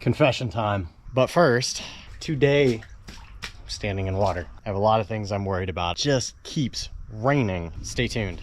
Confession time. But first, today, I'm standing in water. I have a lot of things I'm worried about. It just keeps raining. Stay tuned.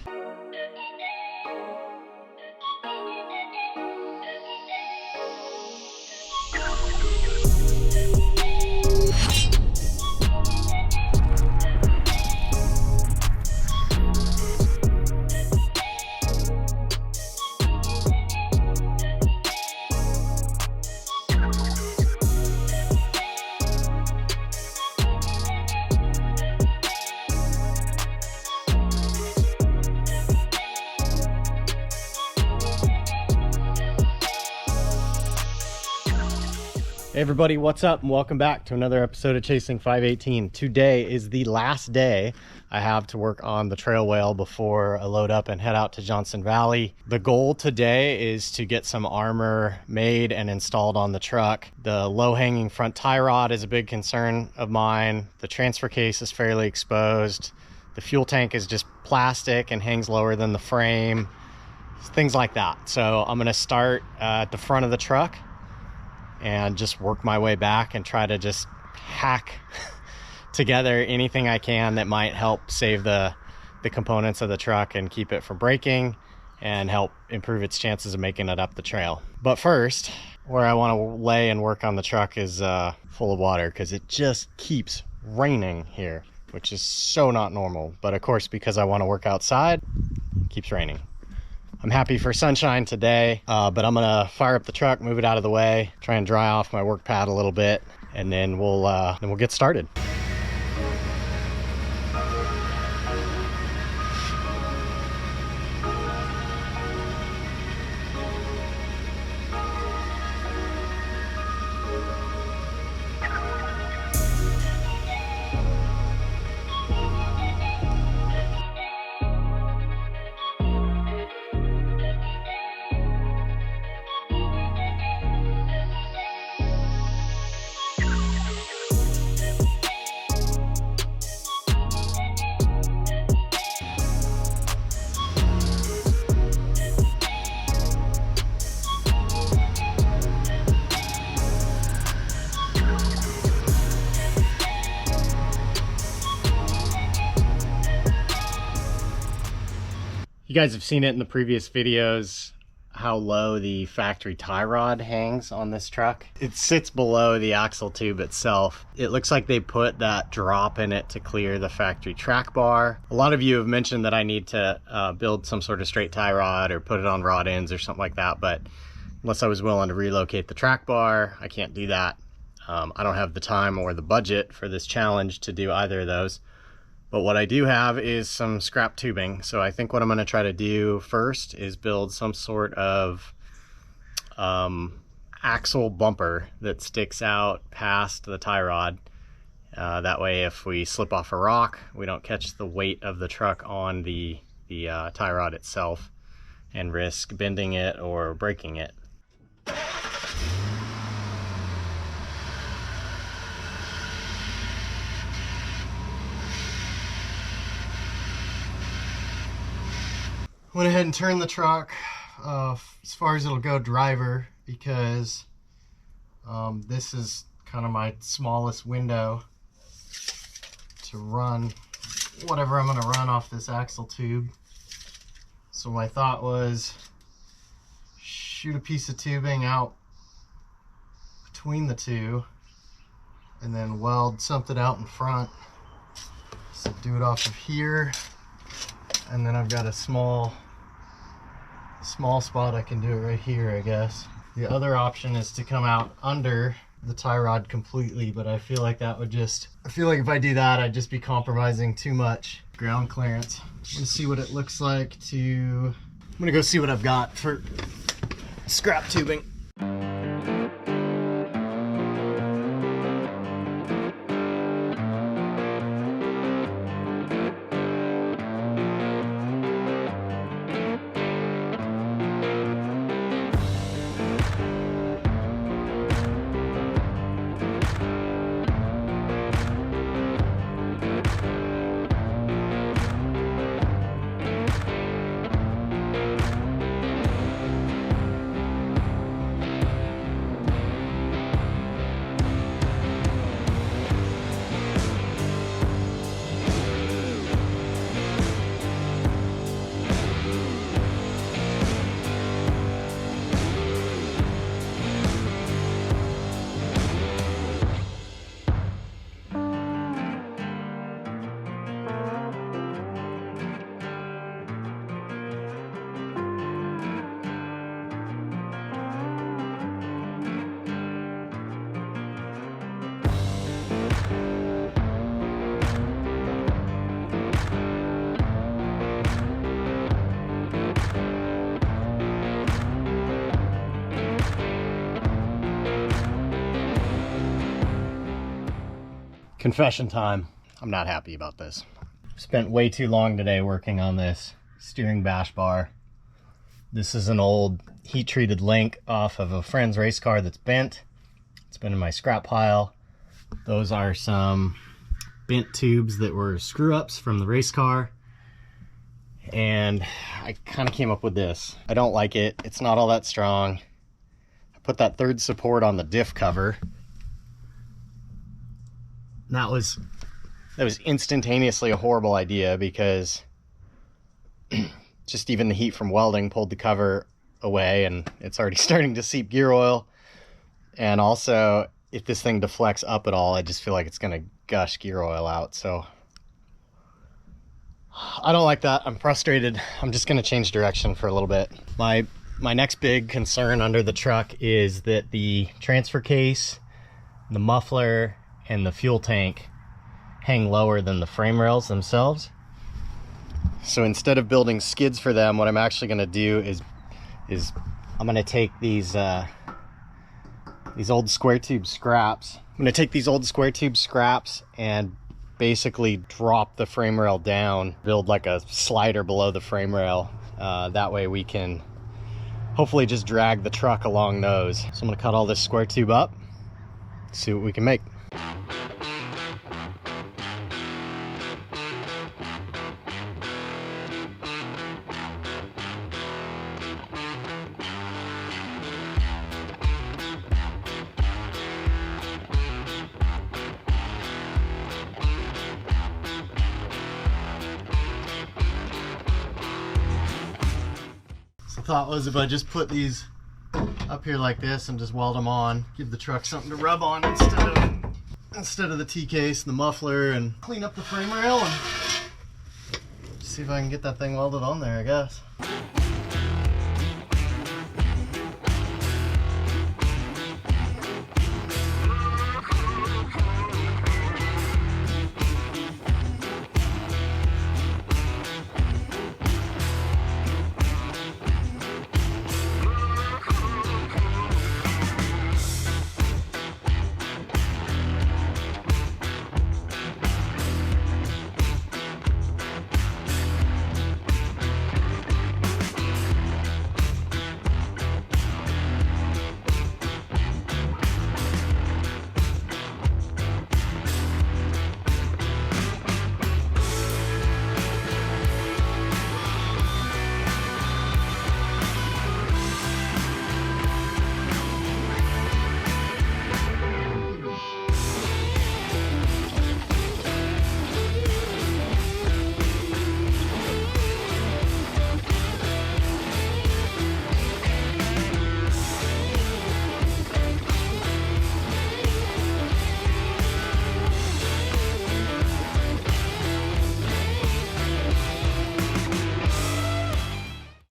Hey everybody, what's up and welcome back to another episode of Chasing 518. Today is the last day I have to work on the trail whale before I load up and head out to Johnson Valley. The goal today is to get some armor made and installed on the truck. The low-hanging front tie rod is a big concern of mine. The transfer case is fairly exposed. The fuel tank is just plastic and hangs lower than the frame. Things like that. So I'm gonna start at the front of the truck and just work my way back and try to just hack together anything I can that might help save the components of the truck and keep it from breaking and help improve its chances of making it up the trail. But first, where I want to lay and work on the truck is full of water because it just keeps raining here, which is so not normal. But of course, because I want to work outside, it keeps raining. I'm happy for sunshine today, but I'm gonna fire up the truck, move it out of the way, try and dry off my work pad a little bit, and then we'll get started. You guys have seen it in the previous videos, how low the factory tie rod hangs on this truck. It sits below the axle tube itself. It looks like they put that drop in it to clear the factory track bar. A lot of you have mentioned that I need to build some sort of straight tie rod or put it on rod ends or something like that, but unless I was willing to relocate the track bar, I can't do that. I don't have the time or the budget for this challenge to do either of those. But what I do have is some scrap tubing. So I think what I'm gonna try to do first is build some sort of axle bumper that sticks out past the tie rod. That way if we slip off a rock, we don't catch the weight of the truck on the tie rod itself and risk bending it or breaking it. Went ahead and turned the truck as far as it'll go driver because this is kind of my smallest window to run whatever I'm going to run off this axle tube. So my thought was shoot a piece of tubing out between the two and then weld something out in front. So do it off of here. And then I've got a small spot I can do it right here, I guess. The other option is to come out under the tie rod completely, but I feel like if I do that, I'd just be compromising too much ground clearance. I'm gonna see what it looks like I'm gonna go see what I've got for scrap tubing. Confession time. I'm not happy about this. Spent way too long today working on this steering bash bar. This is an old heat-treated link off of a friend's race car that's bent. It's been in my scrap pile. Those are some bent tubes that were screw-ups from the race car. And I kind of came up with this. I don't like it. It's not all that strong. I put that third support on the diff cover. That was instantaneously a horrible idea because just even the heat from welding pulled the cover away and it's already starting to seep gear oil. And also, if this thing deflects up at all, I just feel like it's gonna gush gear oil out. So I don't like that. I'm frustrated. I'm just gonna change direction for a little bit. My next big concern under the truck is that the transfer case, the muffler, and the fuel tank hang lower than the frame rails themselves. So instead of building skids for them, what I'm actually going to do is I'm going to take these old square tube scraps. I'm going to take these old square tube scraps and basically drop the frame rail down, build like a slider below the frame rail. That way we can hopefully just drag the truck along those. So I'm going to cut all this square tube up, see what we can make. The thought was if I just put these up here like this and just weld them on, give the truck something to rub on instead of the T-case and the muffler, and clean up the frame rail and see if I can get that thing welded on there, I guess.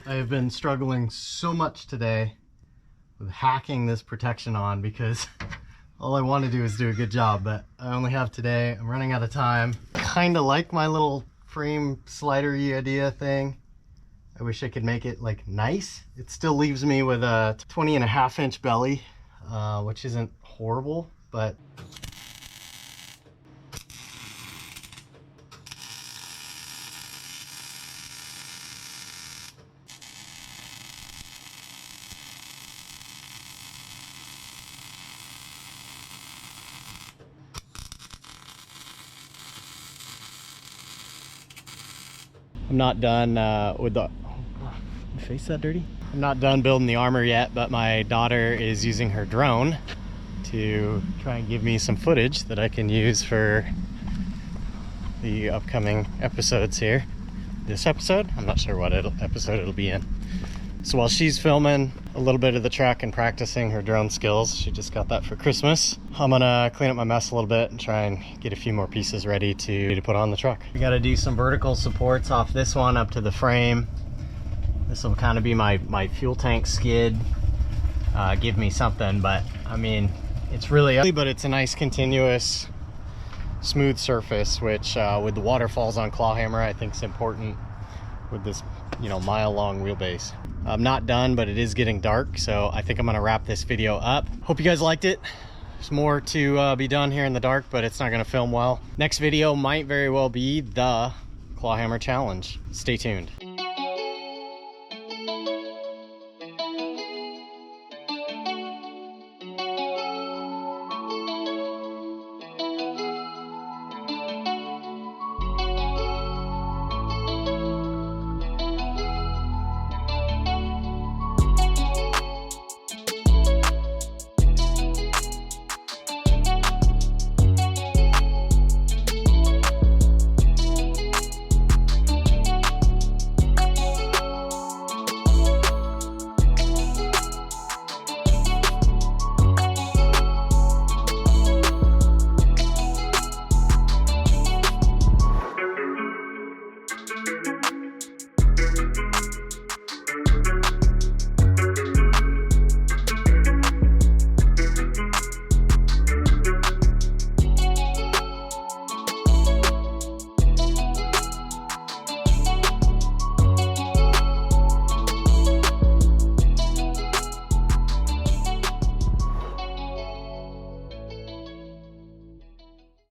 I have been struggling so much today with hacking this protection on because all I want to do is do a good job, but I only have today. I'm running out of time. Kind of like my little frame slider-y idea thing. I wish I could make it like nice. It still leaves me with a 20.5-inch belly, which isn't horrible, but I'm not done with the... My face that dirty? I'm not done building the armor yet, but my daughter is using her drone to try and give me some footage that I can use for the upcoming episodes here. This episode? I'm not sure what episode it'll be in. So while she's filming a little bit of the truck and practicing her drone skills, she just got that for Christmas, I'm gonna clean up my mess a little bit and try and get a few more pieces ready to put on the truck. We gotta do some vertical supports off this one up to the frame. This will kind of be my fuel tank skid. Give me something, but I mean, it's really ugly, but it's a nice continuous smooth surface, which with the waterfalls on Clawhammer, I think is important with this, you know, mile-long wheelbase. I'm not done, but it is getting dark, so I think I'm gonna wrap this video up. Hope you guys liked it. There's more to be done here in the dark, but it's not going to film well. Next video might very well be the Clawhammer challenge. Stay tuned.